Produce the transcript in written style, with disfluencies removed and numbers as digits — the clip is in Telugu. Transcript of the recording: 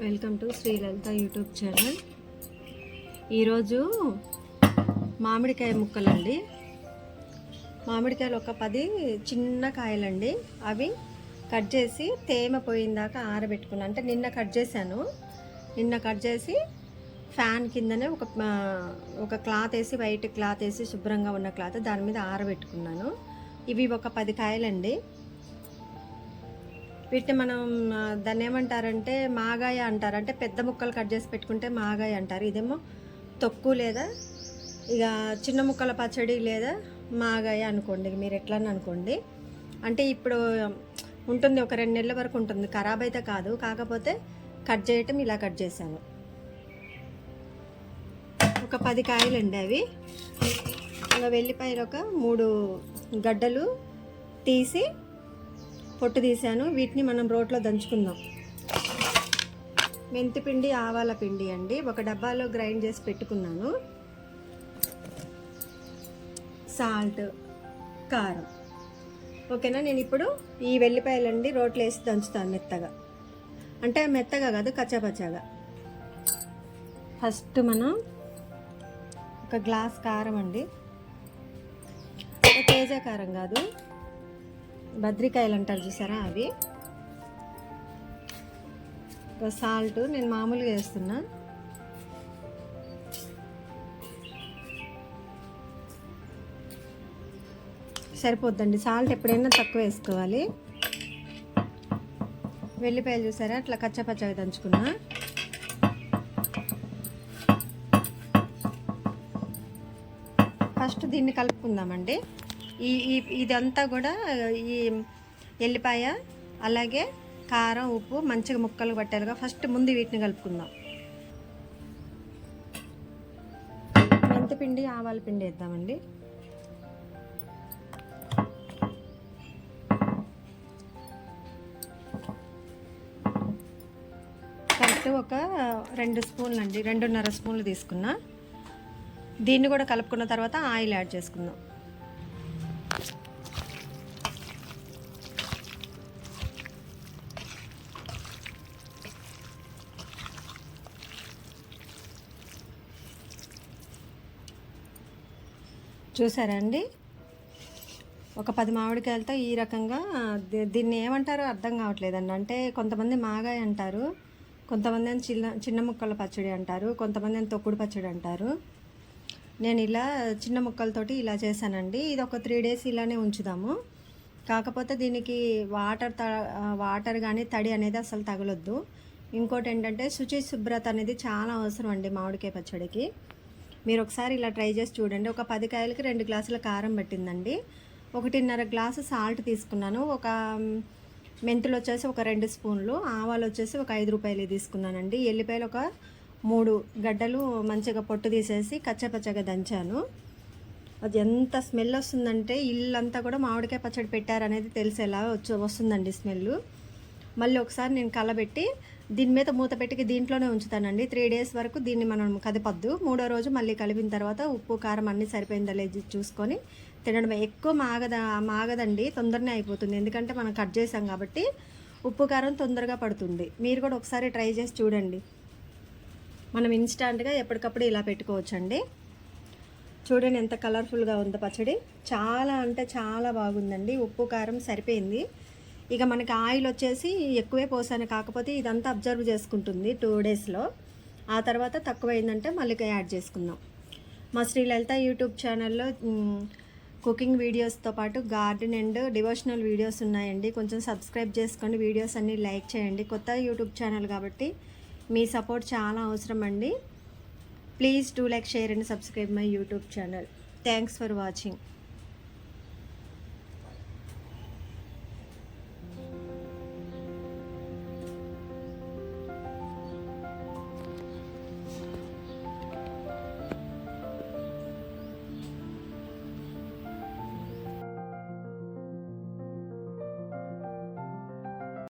Welcome to Sri Lalitha YouTube channel. ఈరోజు మామిడికాయ ముక్కలండి. మామిడికాయలు ఒక 10 చిన్న కాయలండి. అవి కట్ చేసి తేమ పోయిందాకా ఆరబెట్టుకున్నాను. అంటే నిన్న కట్ చేశాను. నిన్న కట్ చేసి ఫ్యాన్ కిందనే ఒక క్లాత్ వేసి, వైట్ క్లాత్ వేసి, శుభ్రంగా ఉన్న క్లాత్ దాని మీద ఆరబెట్టుకున్నాను. ఇవి ఒక 10 కాయలండి. వీటిని మనం దాన్ని ఏమంటారంటే మాగాయ అంటారు. అంటే పెద్ద ముక్కలు కట్ చేసి పెట్టుకుంటే మాగాయ అంటారు. ఇదేమో తొక్కు లేదా ఇక చిన్న ముక్కల పచ్చడి లేదా మాగాయ అనుకోండి, మీరు ఎట్లని అనుకోండి. అంటే ఇప్పుడు ఉంటుంది, ఒక 2 నెలల వరకు ఉంటుంది, ఖరాబ్ అయితే కాదు. కాకపోతే కట్ చేయటం ఇలా కట్ చేశాను. ఒక 10 కాయలండి అవి. ఇంకా వెల్లిపాయలు ఒక 3 గడ్డలు తీసి పొట్టు తీసాను. వీటిని మనం రోట్లో దంచుకుందాం. మెంతిపిండి, ఆవాల పిండి అండి, ఒక డబ్బాలో గ్రైండ్ చేసి పెట్టుకున్నాను. సాల్ట్, కారం. ఓకేనా. నేను ఇప్పుడు ఈ వెల్లిపాయలండి రోట్లో వేసి దంచుతాను మెత్తగా. అంటే మెత్తగా కాదు, కచ్చాపచ్చాగా. ఫస్ట్ మనం ఒక గ్లాస్ కారం అండి, తేజ కారం కాదు, బద్రికాయలు అంటారు చూసారా అవి. సాల్ట్ నేను మామూలుగా వేస్తున్నా. సరిపోద్దండి, సాల్ట్ ఎప్పుడైనా తక్కువ వేసుకోవాలి. వెల్లిపాయలు చూసారా అట్లా కచ్చపచ్చగా దంచుకున్నా. ఫస్ట్ దీన్ని కలుపుకుందామండి. ఇదంతా కూడా ఈ ఎల్లిపాయ అలాగే కారం, ఉప్పు మంచిగా ముక్కలు పట్టారుగా. ఫస్ట్ ముందు వీటిని కలుపుకుందాం. మెంతిపిండి, ఆవాల పిండి వేద్దామండి. కరెక్ట్ ఒక 2 స్పూన్లు అండి, 2.5 స్పూన్లు తీసుకున్నా. దీన్ని కూడా కలుపుకున్న తర్వాత ఆయిల్ యాడ్ చేసుకుందాం. చూసారా అండి, ఒక 10 మామిడికాయలతో ఈ రకంగా. దీన్ని ఏమంటారో అర్థం కావట్లేదండి. అంటే కొంతమంది మాగాయ అంటారు, కొంతమంది చిన్న ముక్కల పచ్చడి అంటారు, కొంతమంది తొక్కుడు పచ్చడి అంటారు. నేను ఇలా చిన్న ముక్కలతోటి ఇలా చేశానండి. ఇది ఒక 3 డేస్ ఇలానే ఉంచుదాము. కాకపోతే దీనికి వాటర్ కానీ తడి అనేది అసలు తగలొద్దు. ఇంకోటి ఏంటంటే శుభ్రత అనేది చాలా అవసరం అండి మామిడికాయ పచ్చడికి. మీరు ఒకసారి ఇలా ట్రై చేసి చూడండి. ఒక 10 కాయలకి 2 గ్లాసుల కారం పట్టిందండి. 1.5 గ్లాసు సాల్ట్ తీసుకున్నాను. ఒక మెంతులు వచ్చేసి ఒక 2 స్పూన్లు, ఆవాలు వచ్చేసి ఒక 5 రూపాయలు తీసుకున్నానండి. ఎల్లిపాయలు ఒక 3 గడ్డలు మంచిగా పొట్టు తీసేసి కచ్చపచ్చగా దంచాను. అది ఎంత స్మెల్ వస్తుందంటే ఇల్లంతా కూడా మామిడికాయ పచ్చడి పెట్టారనేది తెలిసేలా వస్తుందండి స్మెల్. మళ్ళీ ఒకసారి నేను కలబెట్టి దీని మీద మూత పెట్టి దీంట్లోనే ఉంచుతానండి. 3 డేస్ వరకు దీన్ని మనం కదపద్దు. 3వ రోజు మళ్ళీ కలిపిన తర్వాత ఉప్పు కారం అన్నీ సరిపోయిందా లేదు చూసుకొని తినడం. ఎక్కువ మాగదండి, తొందరనే అయిపోతుంది. ఎందుకంటే మనం కట్ చేసాం కాబట్టి ఉప్పు కారం తొందరగా పడుతుంది. మీరు కూడా ఒకసారి ట్రై చేసి చూడండి. మనం ఇన్స్టాంట్గా ఎప్పటికప్పుడు ఇలా పెట్టుకోవచ్చండి. చూడండి ఎంత కలర్ఫుల్గా ఉందో పచ్చడి. చాలా అంటే చాలా బాగుందండి. ఉప్పు కారం సరిపోయింది. ఇక మనకి ఆయిల్ వచ్చేసి ఎక్కువే పోసాను, కాకపోతే ఇదంతా అబ్జర్వ్ చేసుకుంటుంది 2 డేస్లో. ఆ తర్వాత తక్కువైందంటే మళ్ళీ యాడ్ చేసుకుందాం. మా శ్రీలలిత యూట్యూబ్ ఛానల్లో కుకింగ్ వీడియోస్తో పాటు గార్డెన్ అండ్ డివోషనల్ వీడియోస్ ఉన్నాయండి. కొంచెం సబ్స్క్రైబ్ చేసుకోండి, వీడియోస్ అన్నీ లైక్ చేయండి. కొత్త యూట్యూబ్ ఛానల్ కాబట్టి మీ సపోర్ట్ చాలా అవసరం అండి. Please do like, share and subscribe my YouTube channel. Thanks for watching.